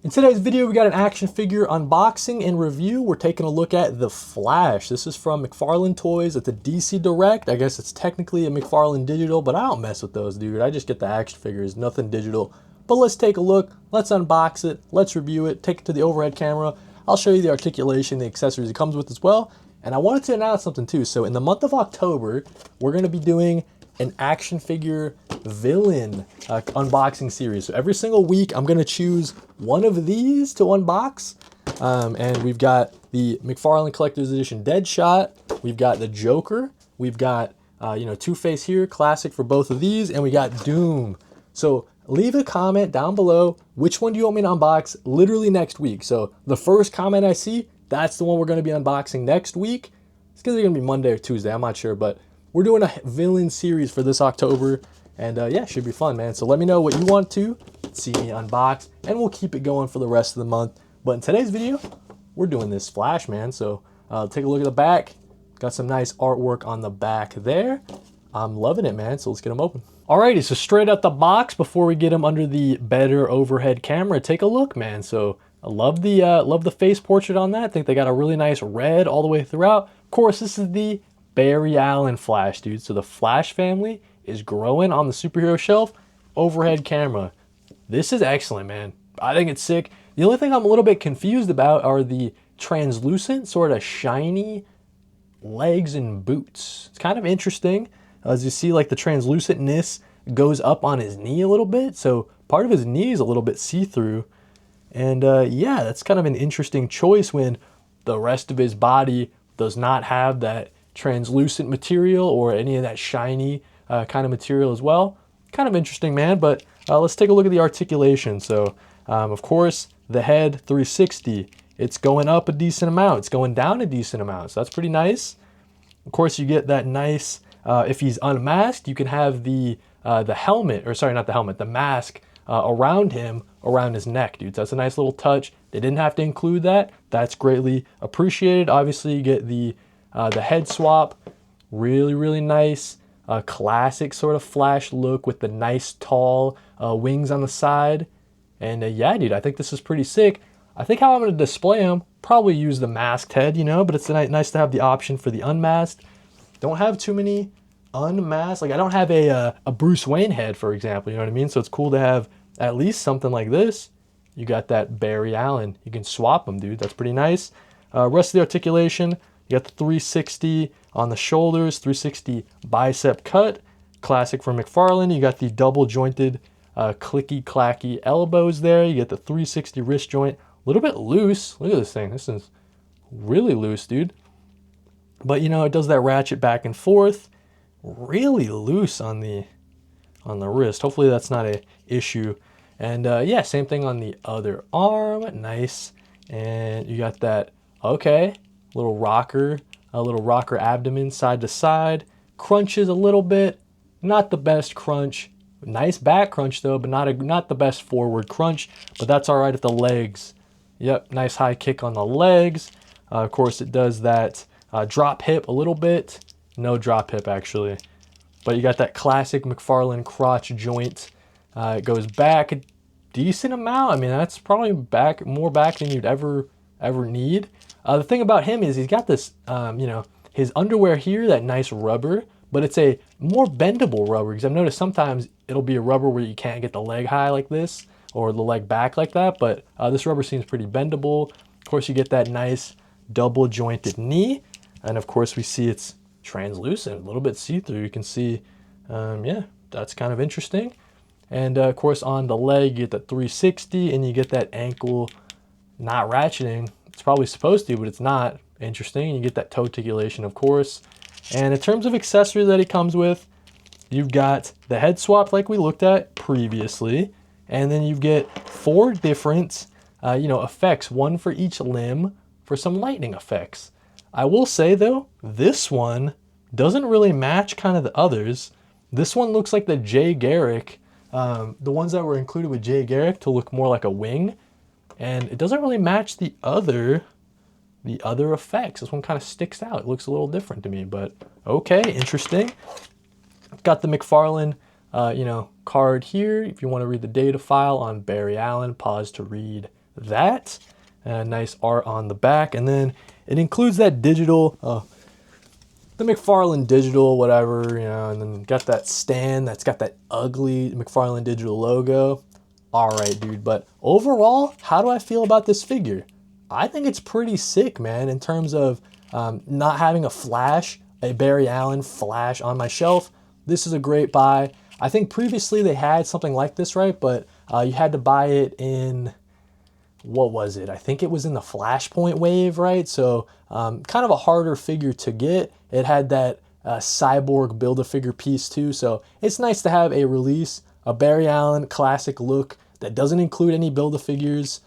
In today's video, we got an action figure unboxing and review. We're taking a look at the Flash. This is from McFarlane Toys. It's a DC Direct. I guess it's technically a McFarlane Digital, but I don't mess with those, dude. I just get the action figures, nothing digital. But let's take a look. Let's unbox it. Let's review it. Take it to the overhead camera. I'll show you the articulation, the accessories it comes with as well. And I wanted to announce something too. So in the month of October, we're going to be doing an action figure villain unboxing series. So every single week, I'm going to choose one of these to unbox. And we've got the McFarlane Collector's Edition Deadshot. We've got the Joker. We've got, Two-Face here, classic for both of these. And we got Doom. So leave a comment down below. Which one do you want me to unbox literally next week? So the first comment I see, that's the one we're going to be unboxing next week. It's going to be Monday or Tuesday. I'm not sure, but we're doing a villain series for this October, and yeah, should be fun, man. So let me know what you want to see me unbox, and we'll keep it going for the rest of the month. But in today's video, we're doing this Flash, man. So take a look at the back. Got some nice artwork on the back there. I'm loving it, man. So let's get them open. Alrighty, so straight out the box, before we get them under the better overhead camera, take a look, man. So I love the face portrait on that. I think they got a really nice red all the way throughout. Of course, this is the Barry Allen Flash, dude. So the Flash family is growing on the superhero shelf. Overhead camera. This is excellent, man. I think it's sick. The only thing I'm a little bit confused about are the translucent, sort of shiny legs and boots. It's kind of interesting. As you see, like the translucentness goes up on his knee a little bit. So part of his knee is a little bit see-through. And yeah, that's kind of an interesting choice when the rest of his body does not have that translucent material or any of that shiny kind of material as well. Kind of interesting, man. But let's take a look at the articulation. So of course, the head 360, it's going up a decent amount. It's going down a decent amount. So that's pretty nice. Of course, you get that nice, if he's unmasked, you can have the helmet, or sorry, not the helmet, the mask around him, around his neck, dude. So that's a nice little touch. They didn't have to include that. That's greatly appreciated. Obviously, you get the head swap, really, really nice, classic sort of Flash look with the nice tall wings on the side. And yeah, dude, I think this is pretty sick. I think how I'm going to display him, probably use the masked head, but it's nice to have the option for the unmasked. Don't have too many unmasked. Like I don't have a Bruce Wayne head, for example, you know what I mean? So it's cool to have at least something like this. You got that Barry Allen. You can swap them, dude. That's pretty nice. Rest of the articulation, you got the 360 on the shoulders, 360 bicep cut, classic for McFarlane. You got the double jointed clicky clacky elbows there. You get the 360 wrist joint, a little bit loose. Look at this thing. This is really loose, dude. But it does that ratchet back and forth. Really loose on the wrist. Hopefully that's not an issue. And yeah, same thing on the other arm. Nice. And you got that, okay, little rocker abdomen side to side. Crunches a little bit. Not the best crunch. Nice back crunch though, but not the best forward crunch. But that's all right at the legs. Yep, nice high kick on the legs. Of course, it does that drop hip a little bit. No drop hip actually. But you got that classic McFarlane crotch joint. It goes back a decent amount. I mean, that's probably more back than you'd ever need. The thing about him is he's got this, his underwear here, that nice rubber, but it's a more bendable rubber, because I've noticed sometimes it'll be a rubber where you can't get the leg high like this or the leg back like that, but this rubber seems pretty bendable. Of course, you get that nice double jointed knee, and of course we see it's translucent, a little bit see-through. You can see, yeah, that's kind of interesting. And of course on the leg you get the 360 and you get that ankle not ratcheting. It's probably supposed to, but it's not. Interesting. You get that toe articulation, of course. And in terms of accessories that it comes with, you've got the head swap like we looked at previously, and then you get 4 different effects, one for each limb for some lightning effects. I will say though, this one doesn't really match kind of the others. This one looks like the Jay Garrick, the ones that were included with Jay Garrick to look more like a wing, and it doesn't really match the other effects. This one kind of sticks out. It looks a little different to me, but okay, interesting. Got the McFarlane, card here. If you want to read the data file on Barry Allen, pause to read that. Nice art on the back, and then it includes that digital, the McFarlane digital, whatever, you know, and then got that stand that's got that ugly McFarlane digital logo. All right, dude, but overall, how do I feel about this figure? I think it's pretty sick, man, in terms of not having a flash, a Barry Allen flash on my shelf. This is a great buy. I think previously they had something like this, right? But you had to buy it in, what was it? I think it was in the Flashpoint wave, right? So kind of a harder figure to get. It had that Cyborg Build-A-Figure piece too. So it's nice to have a release, a Barry Allen classic look that doesn't include any Build-A-Figures.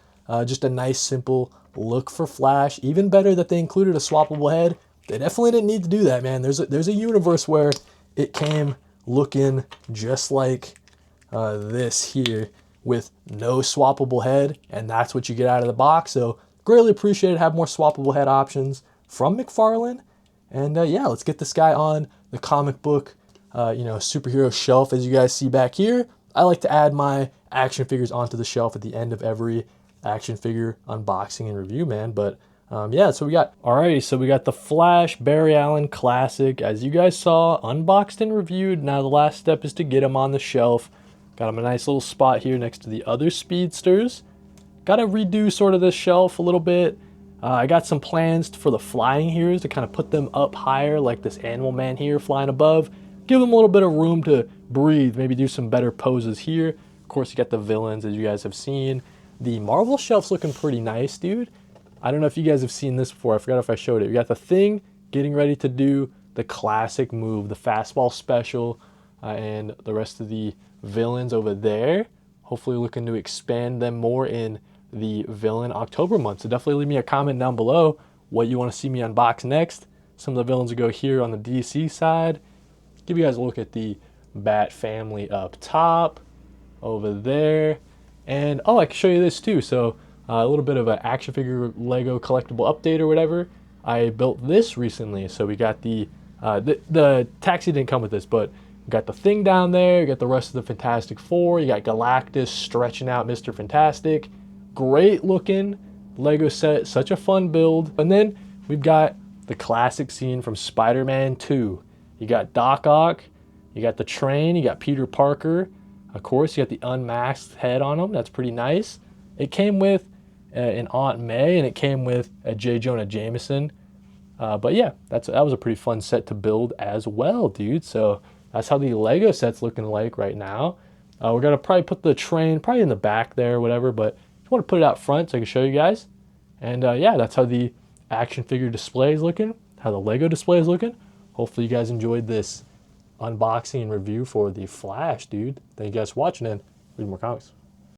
Just a nice, simple look for Flash. Even better that they included a swappable head. They definitely didn't need to do that, man. There's a universe where it came looking just like this here with no swappable head, and that's what you get out of the box. So greatly appreciate it. Have more swappable head options from McFarlane. And yeah, let's get this guy on the comic book, superhero shelf. As you guys see back here, I like to add my action figures onto the shelf at the end of every action figure unboxing and review, man. But yeah, so we got, alrighty, so we got the Flash Barry Allen Classic, as you guys saw, unboxed and reviewed. Now the last step is to get him on the shelf. Got him a nice little spot here next to the other speedsters. Got to redo sort of this shelf a little bit. I got some plans for the flying heroes to kind of put them up higher, like this Animal Man here flying above. Give them a little bit of room to breathe, maybe do some better poses here. Of course, you got the villains, as you guys have seen. The Marvel shelf's looking pretty nice, dude. I don't know if you guys have seen this before. I forgot if I showed it. We got the Thing getting ready to do the classic move, the fastball special, and the rest of the villains over there. Hopefully looking to expand them more in the villain October month. So definitely leave me a comment down below what you want to see me unbox next. Some of the villains will go here on the DC side. Give you guys a look at the Bat family up top, over there. And oh, I can show you this too. So a little bit of an action figure Lego collectible update or whatever. I built this recently. So we got the taxi didn't come with this, but we got the Thing down there. You got the rest of the Fantastic Four. You got Galactus stretching out Mr. Fantastic. Great looking Lego set, such a fun build. And then we've got the classic scene from Spider-Man 2. You got Doc Ock, you got the train, you got Peter Parker. Of course, you got the unmasked head on him. That's pretty nice. It came with an Aunt May, and it came with a J. Jonah Jameson. But yeah, that was a pretty fun set to build as well, dude. So that's how the Lego set's looking like right now. We're gonna probably put the train probably in the back there or whatever, but I want to put it out front so I can show you guys. And yeah, that's how the action figure display is looking, how the Lego display is looking. Hopefully you guys enjoyed this unboxing and review for the Flash, dude. Thank you guys for watching, and read more comics.